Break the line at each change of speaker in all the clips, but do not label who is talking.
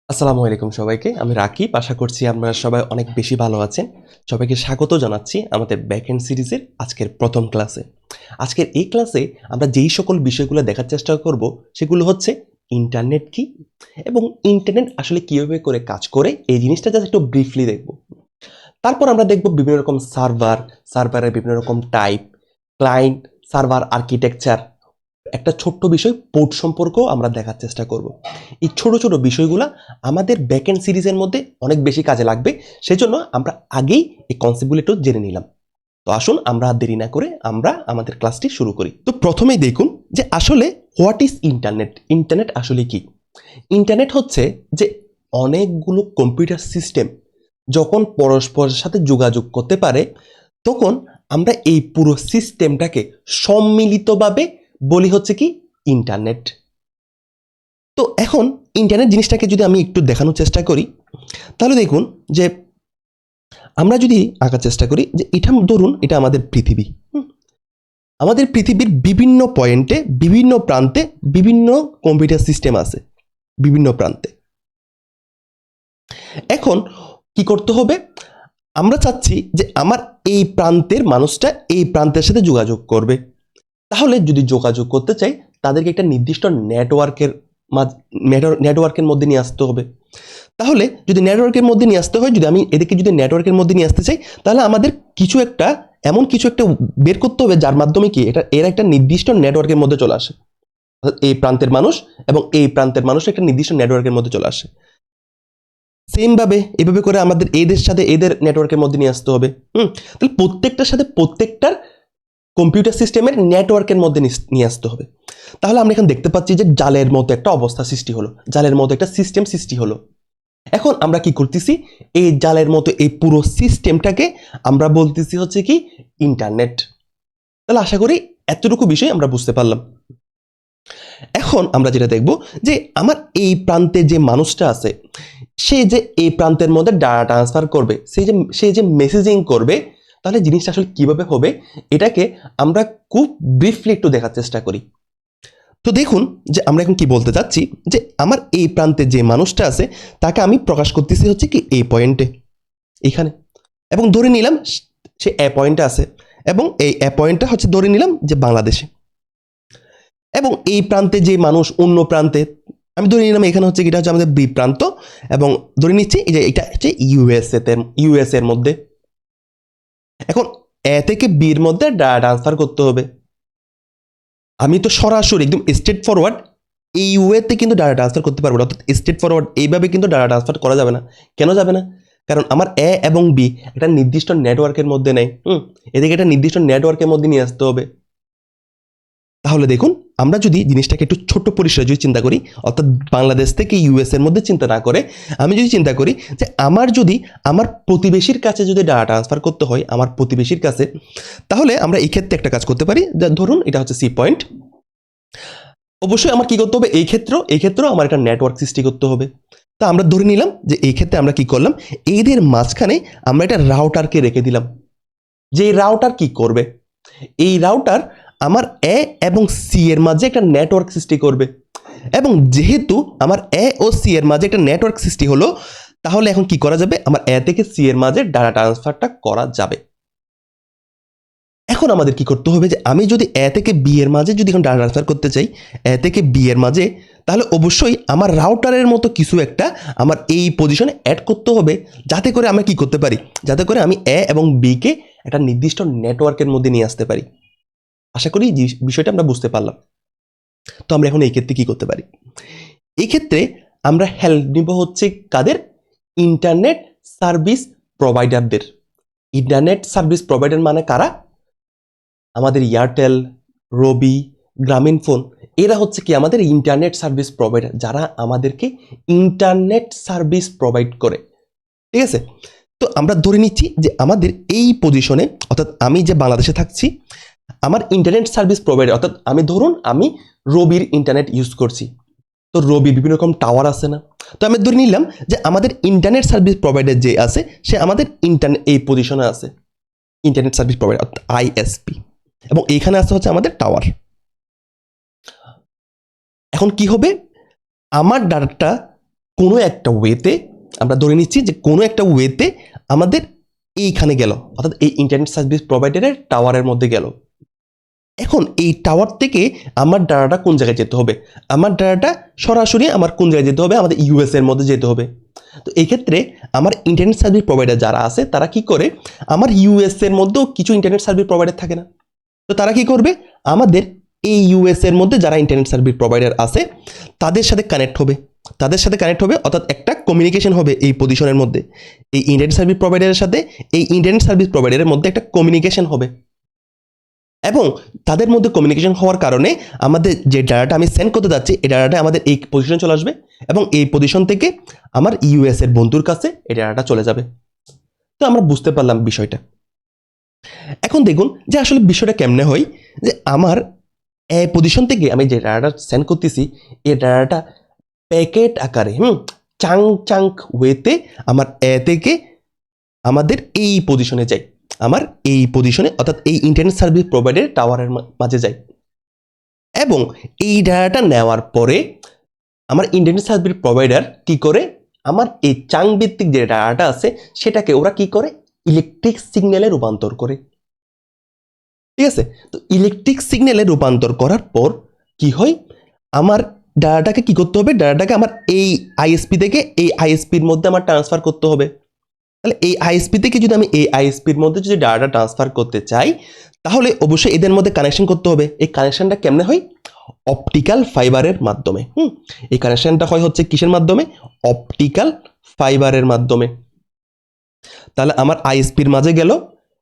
আসসালামু আলাইকুম সবাইকে। আমি রাকিব। আশা করছি আপনারা সবাই অনেক বেশি ভালো আছেন। সবাইকে স্বাগত জানাচ্ছি আমাদের ব্যাকএন্ড সিরিজের আজকের প্রথম ক্লাসে। আজকের এই ক্লাসে আমরা যেই সকল বিষয়গুলো দেখার চেষ্টা করব সেগুলো হচ্ছে ইন্টারনেট কি এবং ইন্টারনেট আসলে কিভাবে করে কাজ করে এই জিনিসটা জাস্ট একটু ব্রিফলি দেখব। তারপর আমরা দেখব বিভিন্ন রকম সার্ভারের বিভিন্ন রকম টাইপ, ক্লায়েন্ট, সার্ভার আর্কিটেকচার, একটা ছোট্ট বিষয় পোর্ট সম্পর্কেও আমরা দেখার চেষ্টা করব। এই ছোট ছোট বিষয়গুলো আমাদের ব্যাকএন্ড সিরিজের মধ্যে অনেক বেশি কাজে লাগবে। সেজন্য আমরা আগেই এই কনসেপ্টগুলো একটু জেনে নিলাম। তো আসুন আমরা আর দেরি না করে আমরা আমাদের ক্লাসটি শুরু করি। তো প্রথমেই দেখুন যে আসলে হোয়াট ইজ ইন্টারনেট। ইন্টারনেট আসলে কি? ইন্টারনেট হচ্ছে যে অনেকগুলো কম্পিউটার সিস্টেম যখন পরস্পরের সাথে যোগাযোগ করতে পারে তখন আমরা এই পুরো সিস্টেমটাকে সম্মিলিতভাবে বলি হচ্ছে কি ইন্টারনেট। তো এখন ইন্টারনেট জিনিসটাকে যদি আমি একটু দেখানোর চেষ্টা করি তাহলে দেখুন যে আমরা যদি আঁকার চেষ্টা করি যে এটা ধরুন এটা আমাদের পৃথিবী। আমাদের পৃথিবীর বিভিন্ন পয়েন্টে বিভিন্ন প্রান্তে বিভিন্ন কম্পিউটার সিস্টেম আছে বিভিন্ন প্রান্তে। এখন কি করতে হবে? আমরা চাচ্ছি যে আমার এই প্রান্তের মানুষটা এই প্রান্তের সাথে যোগাযোগ করবে। তাহলে যদি যোগাযোগ করতে চাই তাদেরকে একটা নির্দিষ্ট নেটওয়ার্কের মধ্যে নিয়ে আসতে হবে। তাহলে যদি নেটওয়ার্কের মধ্যে নিয়ে আসতে হয়, যদি আমি এদেরকে যদি নেটওয়ার্কের মধ্যে নিয়ে আসতে চাই তাহলে আমাদের এমন কিছু একটা বের করতে হবে যার মাধ্যমে কি এর একটা নির্দিষ্ট নেটওয়ার্কের মধ্যে চলে আসে। এই প্রান্তের মানুষ এবং এই প্রান্তের মানুষ একটা নির্দিষ্ট নেটওয়ার্কের মধ্যে চলে আসে। সেম ভাবে এভাবে করে আমাদের এদের সাথে এদের নেটওয়ার্কের মধ্যে নিয়ে আসতে হবে। তাহলে প্রত্যেকটার সাথে প্রত্যেকটার কম্পিউটার সিস্টেমের নেটওয়ার্কের মধ্যে নিয়ে আসতে হবে। তাহলে আমরা এখানে দেখতে পাচ্ছি যে জালের মতো একটা অবস্থা সৃষ্টি হলো, জালের মতো একটা সিস্টেম সৃষ্টি হলো। এখন আমরা কি করতেছি? এই জালের মতো এই পুরো সিস্টেমটাকে আমরা বলতেছি হচ্ছে কি ইন্টারনেট। তাহলে আশা করি এতটুকু বিষয় আমরা বুঝতে পারলাম। এখন আমরা যেটা দেখব যে আমার এই প্রান্তে যে মানুষটা আছে সে যে এই প্রান্তের মধ্যে ডাটা ট্রান্সফার করবে, সে যে মেসেজিং করবে, তাহলে জিনিসটা আসলে কিভাবে হবে এটাকে আমরা খুব ব্রিফলি একটু দেখার চেষ্টা করি। তো দেখুন যে আমরা এখন কি বলতে চাচ্ছি যে আমার এই প্রান্তে যে মানুষটা আছে তাকে আমি প্রকাশ করতেছি হচ্ছে কি এই পয়েন্টে এখানে, এবং ধরে নিলাম সে এ পয়েন্টে আছে এবং এই এ পয়েন্টটা হচ্ছে ধরে নিলাম যে বাংলাদেশে, এবং এই প্রান্তে যে মানুষ অন্য প্রান্তে আমি ধরে নিলাম এখানে হচ্ছে এটা হচ্ছে আমাদের বি প্রান্ত, এবং ধরে নিচ্ছি যে এটা হচ্ছে ইউএস এর মধ্যে। এখন এ থেকে বির মধ্যে ট্রান্সফার করতে হবে। আমি তো সরাসরি একদম স্ট্রেট ফরওয়ার্ড এই ওয়েতে কিন্তু ডাটা ট্রান্সফার করতে পারবো না, অর্থাৎ স্ট্রেট ফরওয়ার্ড এইভাবে কিন্তু ডাটা ট্রান্সফার করা যাবে না। কেন যাবে না? কারণ আমার এ এবং বি একটা নির্দিষ্ট নেটওয়ার্কের মধ্যে নেই। এদিকে একটা নির্দিষ্ট নেটওয়ার্কের মধ্যে নিয়ে আসতে হবে। তাহলে দেখুন আমরা যদি জিনিসটাকে একটু ছোট্ট পরিসরে যদি চিন্তা করি, অর্থাৎ বাংলাদেশ থেকে ইউএস এর মধ্যে চিন্তা না করে আমি যদি চিন্তা করি যে আমার প্রতিবেশীর কাছে যদি ডাটা ট্রান্সফার করতে হয় আমার প্রতিবেশীর কাছে, তাহলে আমরা এই ক্ষেত্রে একটা কাজ করতে পারি। ধরুন এটা হচ্ছে সি পয়েন্ট। অবশ্যই আমার কি করতে হবে? এই ক্ষেত্রেও আমার একটা নেটওয়ার্ক সৃষ্টি করতে হবে। তা আমরা ধরে নিলাম যে এই ক্ষেত্রে আমরা কি করলাম, এদের মাঝখানে আমরা একটা রাউটারকে রেখে দিলাম। যে রাউটার কি করবে? এই রাউটার আমার এ এবং সি এর মাঝে একটা নেটওয়ার্ক সৃষ্টি করবে, এবং যেহেতু আমার এ ও সি এর মাঝে একটা নেটওয়ার্ক সৃষ্টি হলো, তাহলে এখন কি করা যাবে? আমার এ থেকে সি এর মাঝে ডাটা ট্রান্সফারটা করা যাবে। এখন আমাদের কি করতে হবে যে আমি যদি এ থেকে বি এর মাঝে যদি এখন ডাটা ট্রান্সফার করতে চাই এ থেকে বি এর মাঝে, তাহলে অবশ্যই আমার রাউটারের মতো কিছু একটা আমার এই পজিশনে অ্যাড করতে হবে, যাতে করে আমরা কি করতে পারি, যাতে করে আমি এ এবং বি কে একটা নির্দিষ্ট নেটওয়ার্কের মধ্যে নিয়ে আসতে পারি। আশা করি বিষয়টা আমরা বুঝতে পারলাম। তো আমরা এখন এই ক্ষেত্রে কি করতে পারি? এই ক্ষেত্রে আমরা হেল্প নিব হচ্ছে কাদের? ইন্টারনেট সার্ভিস প্রোভাইডারদের। ইন্টারনেট সার্ভিস প্রোভাইডার মানে কারা? আমাদের এয়ারটেল, রবি, গ্রামীণফোন, এরা হচ্ছে কি আমাদের ইন্টারনেট সার্ভিস প্রোভাইডার, যারা আমাদেরকে ইন্টারনেট সার্ভিস প্রোভাইড করে। ঠিক আছে? তো আমরা ধরে নিচ্ছি যে আমাদের এই পজিশনে, অর্থাৎ আমি যে বাংলাদেশে থাকছি, আমার ইন্টারনেট সার্ভিস প্রোভাইডার, অর্থাৎ আমি রবির ইন্টারনেট ইউজ করছি। তো রবির বিভিন্ন রকম টাওয়ার আছে না? তো আমি ধরে নিলাম যে আমাদের ইন্টারনেট সার্ভিস প্রোভাইডার যে আছে সে আমাদের ইন্টারনেট এই পজিশনে আছে, ইন্টারনেট সার্ভিস প্রোভাইডার অর্থাৎ আইএসপি, এবং এইখানে আছে হচ্ছে আমাদের টাওয়ার। এখন কি হবে? আমার ডাটাটা কোনো একটা ওয়েতে, আমরা ধরে নিচ্ছি যে কোনো একটা ওয়েতে আমাদের এইখানে গেল, অর্থাৎ এই ইন্টারনেট সার্ভিস প্রোভাইডারের টাওয়ারের মধ্যে গেল। এখন এই টাওয়ার থেকে আমার ডাটাটা কোন জায়গায় যেতে হবে? আমার ডাটাটা সরাসরি আমার কোন জায়গায় যেতে হবে? আমাদের ইউএস এর মধ্যে যেতে হবে। তো এই ক্ষেত্রে আমার ইন্টারনেট সার্ভিস প্রোভাইডার যারা আছে তারা কি করে, আমার ইউএস এর মধ্যেও কিছু ইন্টারনেট সার্ভিস প্রোভাইডার থাকে না, তো তারা কি করবে, আমাদের এই ইউএস এর মধ্যে যারা ইন্টারনেট সার্ভিস প্রোভাইডার আছে তাদের সাথে কানেক্ট হবে, অর্থাৎ একটা কমিউনিকেশন হবে এই পজিশনের মধ্যে, এই ইন্টারনেট সার্ভিস প্রোভাইডারের সাথে এই ইন্টারনেট সার্ভিস প্রোভাইডারের মধ্যে একটা কমিউনিকেশন হবে, এবং তাদের মধ্যে কমিউনিকেশন হওয়ার কারণে আমাদের যে ডাটাটা আমি সেন্ড করতে যাচ্ছি এই ডাটাটা আমাদের এই পজিশনে চলে আসবে, এবং এই পজিশন থেকে আমার ইউএস এর বন্ধুর কাছে এই ডাটাটা চলে যাবে। তো আমরা বুঝতে পারলাম বিষয়টা। এখন দেখুন যে আসলে বিষয়টা কেমনে হয়, যে আমার এই পজিশন থেকে আমি যে ডাটাটা সেন্ড করতেছি এই ডাটাটা প্যাকেট আকারে চাঙ্ক ওয়েতে আমার এ থেকে আমাদের এই পজিশনে যায়, আমার এই পজিশনে অর্থাৎ এই ইন্টারনেট সার্ভিস প্রোভাইডার টাওয়ারের মাঝে যায়, এবং এই ডাটাটা নেওয়ার পরে আমার ইন্টারনেট সার্ভিস প্রোভাইডার কি করে, আমার এই চাং ভিত্তিক যে ডাটাটা আছে সেটাকে ওরা কি করে, ইলেকট্রিক সিগন্যালে রূপান্তর করে। ঠিক আছে, তো ইলেকট্রিক সিগন্যালে রূপান্তর করার পর কি হয়, আমার ডাটাটাকে কি করতে হবে, ডাটাটাকে আমার এই আইএসপি থেকে এই আইএসপির মধ্যে আমার ট্রান্সফার করতে হবে। তাহলে এই আইএসপি থেকে যদি আমি এই আইএসপির মধ্যে যদি ডাটা ট্রান্সফার করতে চাই তাহলে অবশ্যই এদের মধ্যে কানেকশন করতে হবে। এই কানেকশনটা কেমনে হয়, অপটিক্যাল ফাইবারের মাধ্যমে। এই কানেকশনটা হয় হচ্ছে কিসের মাধ্যমে, অপটিক্যাল ফাইবারের মাধ্যমে। তাহলে আমার আইএসপির মাঝে গেল,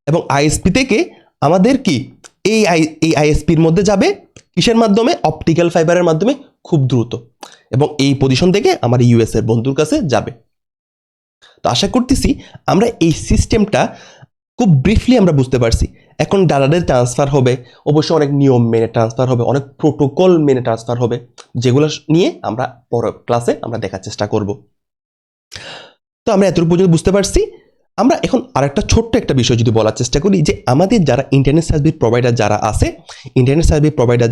এবং আইএসপি থেকে আমাদের কি এই আইএসপির মধ্যে যাবে কিসের মাধ্যমে, অপটিক্যাল ফাইবারের মাধ্যমে, খুব দ্রুত, এবং এই পজিশন থেকে আমার ইউএস এর বন্ধুর কাছে যাবে। তো আশা করতেছি আমরা এই সিস্টেমটা খুব ব্রিফলি আমরা বুঝতে পারছি। এখন ডাটাদের ট্রান্সফার হবে অবশ্যই অনেক নিয়ম মেনে ট্রান্সফার হবে, অনেক প্রোটোকল মেনে ট্রান্সফার হবে, যেগুলো নিয়ে আমরা পরের ক্লাসে আমরা দেখার চেষ্টা করব। তো আমরা এতটুকু পর্যন্ত বুঝতে পারছি। আমরা এখন আরেকটা ছোট্ট একটা বিষয় যদি বলার চেষ্টা করি, যে আমাদের যারা ইন্টারনেট সার্ভিস প্রোভাইডার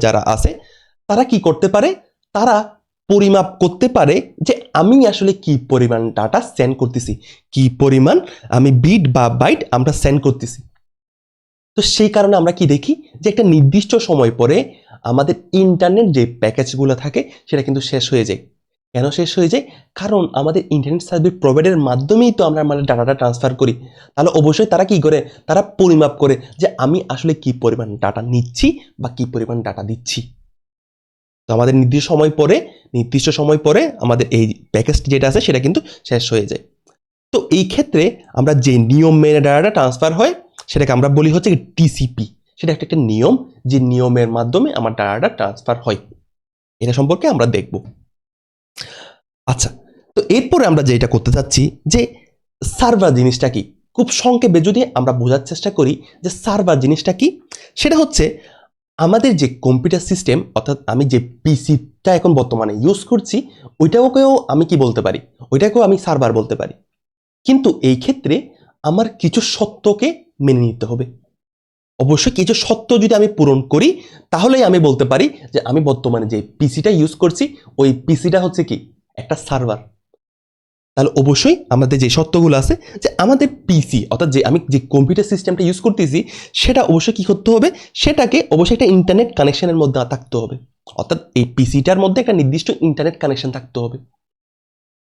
যারা আছে তারা কি করতে পারে, তারা পরিমাপ করতে পারে যে আমি আসলে কি পরিমাণ ডাটা সেন্ড করতেছি, কি পরিমাণ আমি বিট বা বাইট আমরা সেন্ড করতেছি। তো সেই কারণে আমরা কি দেখি যে একটা নির্দিষ্ট সময় পরে আমাদের ইন্টারনেট যে প্যাকেজগুলো থাকে সেটা কিন্তু শেষ হয়ে যায়। কেন শেষ হয়ে যায়, কারণ আমাদের ইন্টারনেট সার্ভিস প্রোভাইডারের মাধ্যমেই তো আমরা আমাদের ডাটাটা ট্রান্সফার করি। তাহলে অবশ্যই তারা কি করে, তারা পরিমাপ করে যে আমি আসলে কি পরিমাণ ডাটা নিচ্ছি বা কি পরিমাণ ডাটা দিচ্ছি। তো আমাদের নির্দিষ্ট সময় পরে আমাদের এই প্যাকেজটি যেটা আছে সেটা কিন্তু শেষ হয়ে যায়। তো এই ক্ষেত্রে আমরা যে নিয়ম মেনে ডাটাটা ট্রান্সফার হয় সেটাকে আমরা বলি হচ্ছে টিসিপি। সেটা একটা নিয়ম, যে নিয়মের মাধ্যমে আমার ডাটাটা ট্রান্সফার হয়। এটা সম্পর্কে আমরা দেখব। আচ্ছা, তো এরপরে আমরা যেটা করতে চাচ্ছি যে সার্ভার জিনিসটা কি, খুব সংক্ষেপে যদি আমরা বোঝার চেষ্টা করি যে সার্ভার জিনিসটা কি, সেটা হচ্ছে আমাদের যে কম্পিউটার সিস্টেম, অর্থাৎ আমি যে পিসিটা এখন বর্তমানে ইউজ করছি ওইটাকেও আমি কি বলতে পারি, ওইটাকেও আমি সার্ভার বলতে পারি। কিন্তু এই ক্ষেত্রে আমার কিছু সত্যকে মেনে নিতে হবে। অবশ্যই কিছু সত্য যদি আমি পূরণ করি তাহলেই আমি বলতে পারি যে আমি বর্তমানে যে পিসিটা ইউজ করছি ওই পিসিটা হচ্ছে কি একটা সার্ভার। তাহলে অবশ্যই আমাদের যে সত্যগুলো আছে যে আমাদের পিসি অর্থাৎ যে আমি যে কম্পিউটার সিস্টেমটা ইউজ করতেছি সেটা অবশ্যই কি করতে হবে, সেটাকে অবশ্যই একটা ইন্টারনেট কানেকশনের মধ্যে থাকতে হবে। অর্থাৎ এই পিসিটার মধ্যে একটা নির্দিষ্ট ইন্টারনেট কানেকশন থাকতে হবে।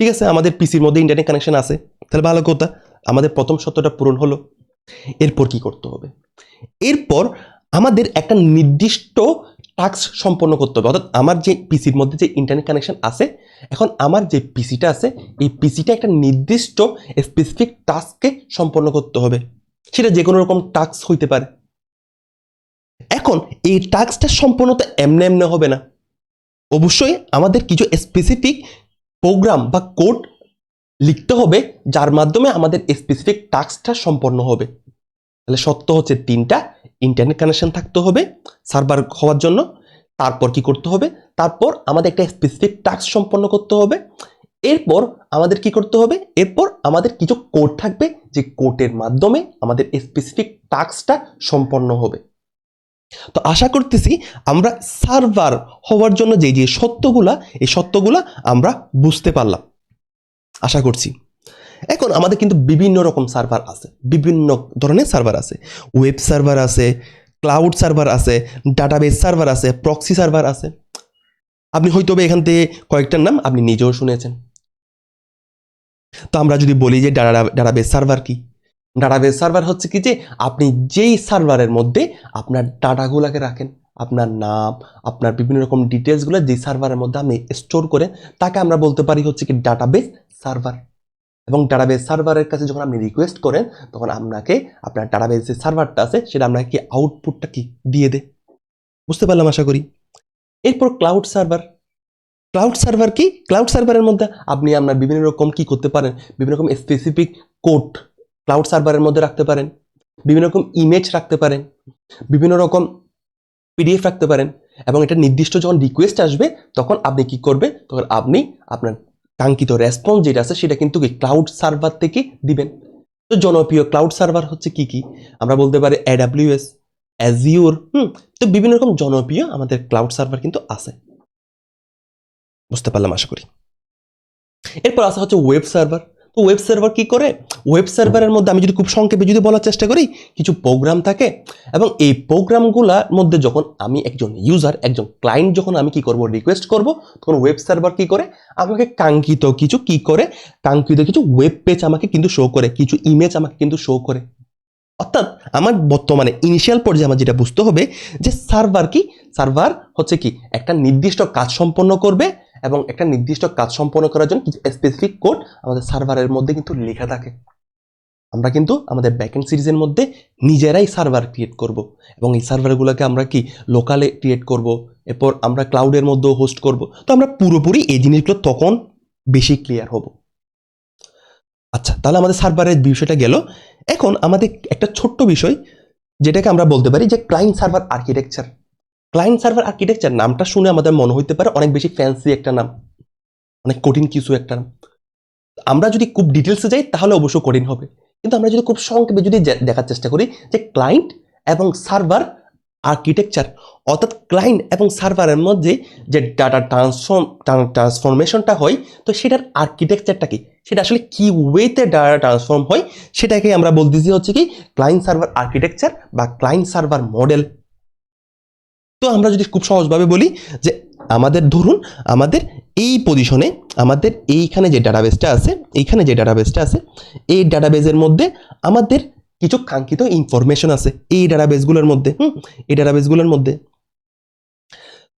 ঠিক আছে, আমাদের পিসির মধ্যে ইন্টারনেট কানেকশন আছে, তাহলে ভালো কথা, আমাদের প্রথম সত্যটা পূরণ হলো। এরপর কি করতে হবে, এরপর আমাদের একটা নির্দিষ্ট টাস্ক সম্পন্ন করতে হবে। অর্থাৎ আমার যে পিসির মধ্যে যে ইন্টারনেট কানেকশন আছে, এখন আমার যে পিসিটা আছে এই পিসিটা একটা নির্দিষ্ট স্পেসিফিক টাস্ককে সম্পন্ন করতে হবে। সেটা যে কোনো রকম টাস্ক হইতে পারে। এখন এই টাস্কটা সম্পূর্ণতা এমনে হবে না, অবশ্যই আমাদের কিছু স্পেসিফিক প্রোগ্রাম বা কোড লিখতে হবে যার মাধ্যমে আমাদের স্পেসিফিক টাস্কটা সম্পন্ন হবে। তাহলে সত্য হচ্ছে 3টা, ইন্টারনেট কানেকশন থাকতে হবে সার্ভার হওয়ার জন্য। তারপর কি করতে হবে, তারপর আমাদের একটা স্পেসিফিক টাস্ক সম্পন্ন করতে হবে। এরপর আমাদের কি করতে হবে, এরপর আমাদের কিছু কোড থাকবে যে কোডের মাধ্যমে আমাদের স্পেসিফিক টাস্কটা সম্পন্ন হবে। তো আশা করতেছি আমরা সার্ভার হওয়ার জন্য যে যে সত্যগুলা এই সত্যগুলা আমরা বুঝতে পারলাম। আশা করছি। এখন আমাদের কিন্তু বিভিন্ন রকম সার্ভার আছে, বিভিন্ন ধরনের সার্ভার আছে। ওয়েব সার্ভার আছে, ক্লাউড সার্ভার আছে, ডাটাবেস সার্ভার আছে, প্রক্সি সার্ভার আছে। আপনি হয়তো এখান থেকে কয়েকটার নাম আপনি নিজেও শুনেছেন। তো আমরা যদি বলি যে ডাটাবেস সার্ভার কি, ডাটাবেস সার্ভার হচ্ছে কি যে আপনি যেই সার্ভারের মধ্যে আপনার ডাটাগুলোকে রাখেন, আপনার নাম, আপনার বিভিন্ন রকম ডিটেলসগুলো যেই সার্ভারের মধ্যে আপনি স্টোর করেন, তাকে আমরা বলতে পারি হচ্ছে কি ডাটাবেস সার্ভার। এবং ডাটাবেস সার্ভারের কাছে যখন আপনি রিকোয়েস্ট করেন, তখন আপনাকে আপনার ডাটাবেস যে সার্ভারটা আছে সেটা আপনাকে আউটপুটটা কি দিয়ে দেয়। বুঝতে পারলাম আশা করি। এরপর ক্লাউড সার্ভার। ক্লাউড সার্ভার কি? ক্লাউড সার্ভারের মধ্যে আপনি আপনার বিভিন্ন রকম কি করতে পারেন, বিভিন্ন রকম স্পেসিফিক কোড ক্লাউড সার্ভারের মধ্যে রাখতে পারেন, বিভিন্ন রকম ইমেজ রাখতে পারেন, বিভিন্ন রকম পিডিএফ রাখতে পারেন। এবং এটা নির্দিষ্ট যখন রিকোয়েস্ট আসবে তখন আপনি কি করবে, তখন আপনি আপনার কাঙ্ক্ষিত রেসপন্স যেটা আছে সেটা কিন্তু কি ক্লাউড সার্ভার থেকে দিবেন। তো জনপ্রিয় ক্লাউড সার্ভার হচ্ছে কি কি? আমরা বলতে পারি AWS, অ্যাজিওর। তো বিভিন্ন রকম জনপ্রিয় আমাদের ক্লাউড সার্ভার কিন্তু আছে। বুঝতে পারলাম আশা করি। এরপর আসা হচ্ছে ওয়েব সার্ভার। তো ওয়েব সার্ভার কি করে? ওয়েব সার্ভারের মধ্যে আমি যদি খুব সংক্ষেপে যদি বলার চেষ্টা করি, কিছু প্রোগ্রাম থাকে এবং এই প্রোগ্রামগুলোর মধ্যে যখন আমি একজন ইউজার, একজন ক্লায়েন্ট যখন আমি কি করব, রিকোয়েস্ট করব, তখন ওয়েব সার্ভার কি করে, আমাকে কাঙ্ক্ষিত কিছু কি করে, কাঙ্ক্ষিত কিছু ওয়েব পেজ আমাকে কিন্তু শো করে, কিছু ইমেজ আমাকে কিন্তু শো করে। অর্থাৎ আমার বর্তমানে ইনিশিয়াল পর্যায়ে আমার যেটা বুঝতে হবে যে সার্ভার কি, সার্ভার হচ্ছে কি একটা নির্দিষ্ট কাজ সম্পন্ন করবে এবং একটা নির্দিষ্ট কাজ সম্পন্ন করার জন্য কিছু স্পেসিফিক কোড আমাদের সার্ভারের মধ্যে কিন্তু লেখা থাকে। আমরা কিন্তু আমাদের ব্যাকএন্ড সিরিজের মধ্যে নিজেরাই সার্ভার ক্রিয়েট করব এবং এই সার্ভারগুলোকে আমরা কি লোকালে ক্রিয়েট করব, এরপর আমরা ক্লাউডের মধ্যেও হোস্ট করব। তো আমরা পুরোপুরি এই জিনিসগুলো তখন বেশি ক্লিয়ার হব। আচ্ছা, তাহলে আমাদের সার্ভারের বিষয়টা গেল। এখন আমাদের একটা ছোট্ট বিষয় যেটাকে আমরা বলতে পারি যে client server architecture. Client server architecture নামটা শুনে আমাদের মনে হইতে পারে অনেক বেশি ফ্যান্সি একটা নাম, অনেক কঠিন কিছু একটা নাম। আমরা যদি খুব ডিটেলসে যাই তাহলে অবশ্য কঠিন হবে, কিন্তু আমরা যদি খুব সংক্ষেপে যদি দেখার চেষ্টা করি যে ক্লায়েন্ট এবং সার্ভার আর্কিটেকচার, অর্থাৎ ক্লায়েন্ট এবং সার্ভারের মধ্যে যে ডাটা ট্রান্সফরমেশনটা হয়, তো সেটার আর্কিটেকচারটা কি, সেটা আসলে কি ওয়েতে ডাটা ট্রান্সফর্ম হয়, সেটাকে আমরা বলতেছি হচ্ছে কি ক্লায়েন্ট সার্ভার আর্কিটেকচার বা ক্লায়েন্ট সার্ভার মডেল। তো আমরা যদি খুব সহজভাবে বলি যে আমাদের ধরুন আমাদের এই পজিশনে আমাদের এইখানে যে ডাটাবেসটা আছে, এইখানে যে ডাটাবেসটা আছে, এই ডাটাবেসের মধ্যে আমাদের কিছু কাঙ্ক্ষিত ইনফরমেশন আছে এই ডাটাবেসগুলোর মধ্যে। এই ডাটাবেসগুলোর মধ্যে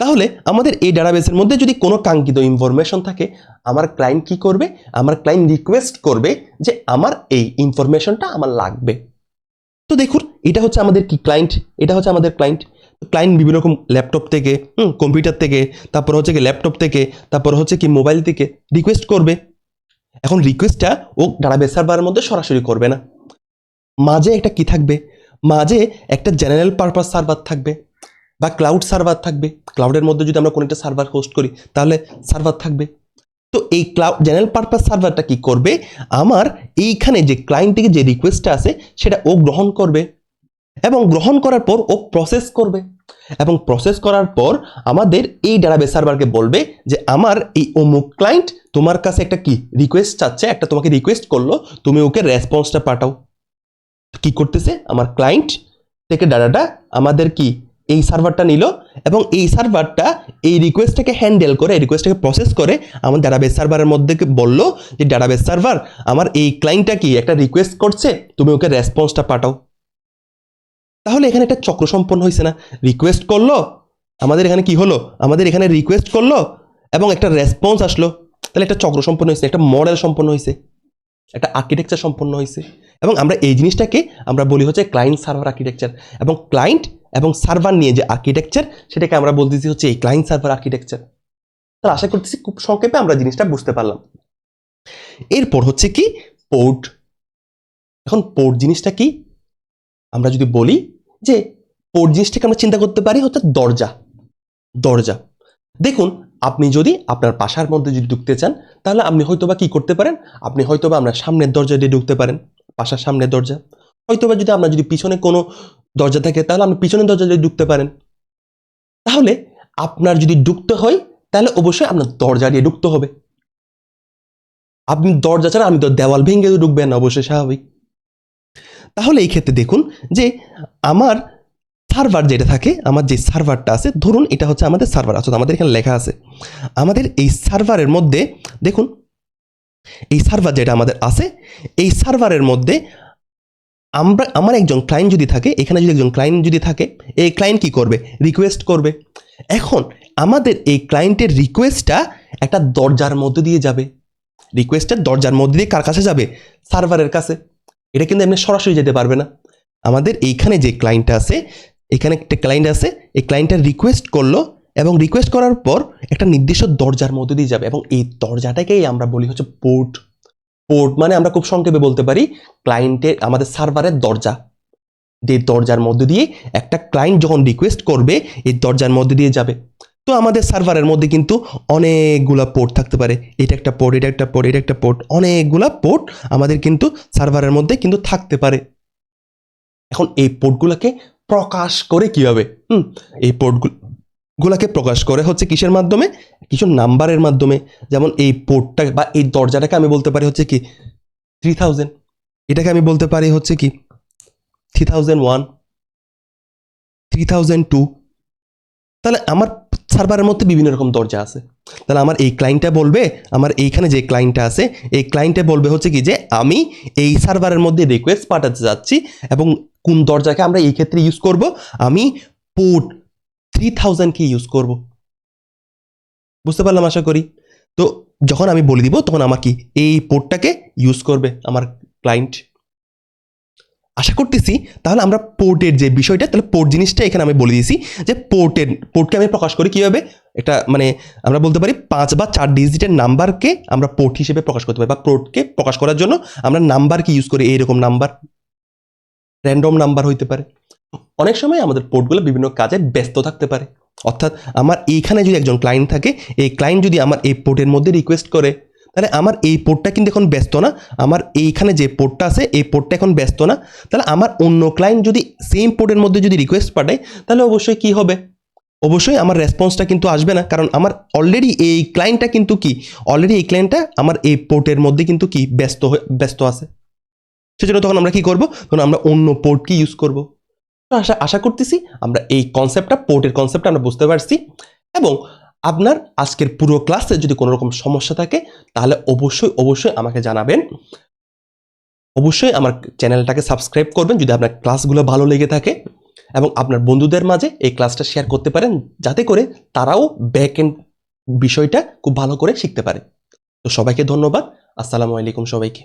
তাহলে আমাদের এই ডাটাবেসের মধ্যে যদি কোনো কাঙ্ক্ষিত ইনফরমেশন থাকে, আমার ক্লায়েন্ট কি করবে, আমার ক্লায়েন্ট রিকোয়েস্ট করবে যে আমার এই ইনফরমেশনটা আমার লাগবে। তো দেখুন এটা হচ্ছে আমাদের কি ক্লায়েন্ট, এটা হচ্ছে আমাদের ক্লায়েন্ট। ক্লায়েন্ট বিভিন্ন রকম ল্যাপটপ থেকে, কম্পিউটার থেকে, তারপর হচ্ছে কি ল্যাপটপ থেকে, তারপর হচ্ছে কি মোবাইল থেকে রিকোয়েস্ট করবে। এখন রিকোয়েস্টটা ও ডাটাবেস সার্ভারের মধ্যে সরাসরি করবে না, মাঝে একটা কি থাকবে, মাঝে একটা জেনারেল পারপাস সার্ভার থাকবে বা ক্লাউড সার্ভার থাকবে। ক্লাউডের মধ্যে যদি আমরা কোনো একটা সার্ভার হোস্ট করি তাহলে সার্ভার থাকবে। তো এই ক্লাউড জেনারেল পারপাস সার্ভারটা কি করবে, আমার এইখানে যে ক্লায়েন্ট থেকে যে রিকোয়েস্টটা আছে সেটা ও গ্রহণ করবে এবং গ্রহণ করার পর ও প্রসেস করবে এবং প্রসেস করার পর আমাদের এই ডাটাবেস সার্ভারকে বলবে যে আমার এই অমুক ক্লায়েন্ট তোমার কাছে একটা কি রিকোয়েস্ট চাচ্ছে, একটা তোমাকে রিকোয়েস্ট করলো, তুমি ওকে রেসপন্সটা পাঠাও। কি করতেছে, আমার ক্লায়েন্ট থেকে ডাটাটা আমাদের কি এই সার্ভারটা নিল এবং এই সার্ভারটা এই রিকোয়েস্টটাকে হ্যান্ডেল করে, এই রিকোয়েস্টটাকে প্রসেস করে আমার ডাটাবেস সার্ভারের মধ্যে বলল যে ডাটাবেস সার্ভার আমার এই ক্লায়েন্টটা কি একটা রিকোয়েস্ট করছে, তুমি ওকে রেসপন্সটা পাঠাও। তাহলে এখানে একটা চক্র সম্পন্ন হয়েছে না, রিকোয়েস্ট করলো, আমাদের এখানে কি হলো, আমাদের এখানে রিকোয়েস্ট করলো এবং একটা রেসপন্স আসলো। তাহলে একটা চক্র সম্পন্ন হয়েছে, একটা মডেল সম্পন্ন হয়েছে, একটা আর্কিটেকচার সম্পন্ন হয়েছে। এবং আমরা এই জিনিসটাকে আমরা বলি হচ্ছে ক্লায়েন্ট সার্ভার আর্কিটেকচার। এবং ক্লায়েন্ট এবং সার্ভার নিয়ে যে আর্কিটেকচার সেটাকে আমরা বলতেছি হচ্ছে এই ক্লায়েন্ট সার্ভার আর্কিটেকচার। তাহলে আশা করতেছি খুব সংক্ষেপে আমরা জিনিসটা বুঝতে পারলাম। এরপর হচ্ছে কি পোর্ট। এখন পোর্ট জিনিসটা কি, আমরা যদি বলি যে পোর্ট জিনিসটাকে আমরা চিন্তা করতে পারি হচ্ছে দরজা। দরজা দেখুন, আপনি যদি আপনার বাসার মধ্যে যদি ঢুকতে চান তাহলে আপনি হয়তোবা কি করতে পারেন, আপনি হয়তোবা আপনার সামনের দরজা দিয়ে ঢুকতে পারেন, বাসার সামনের দরজা। হয়তোবা যদি আপনার যদি পিছনে কোনো দরজা থাকে তাহলে আপনি পিছনের দরজা দিয়ে ঢুকতে পারেন। তাহলে আপনার যদি ঢুকতে হয় তাহলে অবশ্যই আপনার দরজা দিয়ে ঢুকতে হবে। আপনি দরজা ছাড়া আমি তো দেওয়াল ভেঙে ঢুকবেন না, অবশ্যই স্বাভাবিক। তাহলে এই ক্ষেত্রে দেখুন যে আমার সার্ভার যেটা থাকে, আমার যে সার্ভারটা আছে, ধরুন এটা হচ্ছে আমাদের সার্ভার, অর্থাৎ আমাদের এখানে লেখা আছে আমাদের এই সার্ভারের মধ্যে, দেখুন এই সার্ভার যেটা আমাদের আছে, এই সার্ভারের মধ্যে আমার একজন ক্লায়েন্ট যদি থাকে, এখানে যদি একজন ক্লায়েন্ট যদি থাকে, এই ক্লায়েন্ট কি করবে? রিকোয়েস্ট করবে। এখন আমাদের এই ক্লায়েন্টের রিকোয়েস্টটা একটা দরজার মধ্যে দিয়ে যাবে। রিকোয়েস্টের দরজার মধ্যে দিয়ে কার কাছে যাবে? সার্ভারের কাছে। এটা কিন্তু এমনি সরাসরি যেতে পারবে না। আমাদের এইখানে যে ক্লায়েন্টটা আছে, এখানে একটা ক্লায়েন্ট আছে, এই ক্লায়েন্টটা রিকোয়েস্ট করলো এবং রিকোয়েস্ট করার পর একটা নির্দিষ্ট দরজার মধ্যে দিয়ে যাবে, এবং এই দরজাটাকেই আমরা বলি হচ্ছে পোর্ট। পোর্ট মানে আমরা খুব সংক্ষেপে বলতে পারি ক্লায়েন্টের, আমাদের সার্ভারের দরজা। যে দরজার মধ্যে দিয়ে একটা ক্লায়েন্ট যখন রিকোয়েস্ট করবে, এই দরজার মধ্যে দিয়ে যাবে। তো আমাদের সার্ভারের মধ্যে কিন্তু অনেকগুলা পোর্ট থাকতে পারে, এটা একটা পোর্ট, এটা একটা পোর্ট, এটা একটা পোর্ট, অনেকগুলা পোর্ট আমাদের কিন্তু সার্ভারের মধ্যে কিন্তু থাকতে পারে। এখন এই পোর্টগুলোকে প্রকাশ করে কিভাবে? এই পোর্টগুলোকে প্রকাশ করে হচ্ছে কিসের মাধ্যমে? কিছু নাম্বারের মাধ্যমে। যেমন এই পোর্টটা বা এই দরজাটাকে আমি বলতে পারি হচ্ছে কি 3000, এটাকে আমি বলতে পারি হচ্ছে কি 3001, 3002। তাহলে আমার সার্ভারের মধ্যে বিভিন্ন রকম দরজা আছে। তাহলে আমার এই ক্লায়েন্টটা বলবে, আমার এইখানে যে ক্লায়েন্টটা আছে, এই ক্লায়েন্টে বলবে হচ্ছে কি যে আমি এই সার্ভারের মধ্যে রিকোয়েস্ট পাঠাতে যাচ্ছি, এবং কোন দরজাকে আমরা এই ক্ষেত্রে ইউজ করব? আমি পোর্ট 3000কে ইউজ করব। বুঝতে পারলাম আশা করি। তো যখন আমি বলে দিব, তখন আমার কি এই পোর্টটাকে ইউজ করবে আমার ক্লায়েন্ট। আশা করতেছি তাহলে আমরা পোর্টের যে বিষয়টা, তাহলে পোর্ট জিনিসটা এখানে আমি বলে দিয়েছি যে পোর্টকে আমি প্রকাশ করি কীভাবে? এটা মানে আমরা বলতে পারি 5 বা 4 ডিজিটের নাম্বারকে আমরা পোর্ট হিসেবে প্রকাশ করতে পারি, বা পোর্টকে প্রকাশ করার জন্য আমরা নাম্বারকে ইউজ করি। এইরকম নাম্বার, র্যান্ডম নাম্বার হইতে পারে। অনেক সময় আমাদের পোর্টগুলো বিভিন্ন কাজে ব্যস্ত থাকতে পারে। অর্থাৎ আমার এইখানে যদি একজন ক্লায়েন্ট থাকে, এই ক্লায়েন্ট যদি আমার এই পোর্টের মধ্যে রিকোয়েস্ট করে, তাহলে আমার এই পোর্টটা কিন্তু এখন ব্যস্ত না। আমার এইখানে যে পোর্টটা আছে, এই পোর্টটা এখন ব্যস্ত না। তাহলে আমার অন্য ক্লায়েন্ট যদি সেম পোর্টের মধ্যে যদি রিকোয়েস্ট পাঠায়, তাহলে অবশ্যই কি হবে? অবশ্যই আমার রেসপন্সটা কিন্তু আসবে না, কারণ আমার অলরেডি এই ক্লায়েন্টটা কিন্তু কি, অলরেডি এই ক্লায়েন্টটা আমার এই পোর্টের মধ্যে কিন্তু কি ব্যস্ত আছে। সেজন্য তখন আমরা কি করব? তখন আমরা অন্য পোর্টকে ইউজ করব। আশা করতেছি আমরা এই কনসেপ্টটা, পোর্টের কনসেপ্টটা আমরা বুঝতে পারছি। এবং আপনার আজকের পুরো ক্লাসে যদি কোনো রকম সমস্যা থাকে, তাহলে অবশ্যই আমাকে জানাবেন। অবশ্যই আমার চ্যানেলটাকে সাবস্ক্রাইব করবেন যদি আপনার ক্লাসগুলো ভালো লেগে থাকে, এবং আপনার বন্ধুদের মাঝে এই ক্লাসটা শেয়ার করতে পারেন, যাতে করে তারাও ব্যাক এন্ড বিষয়টা খুব ভালো করে শিখতে পারে। তো সবাইকে ধন্যবাদ। আসসালামু আলাইকুম সবাইকে।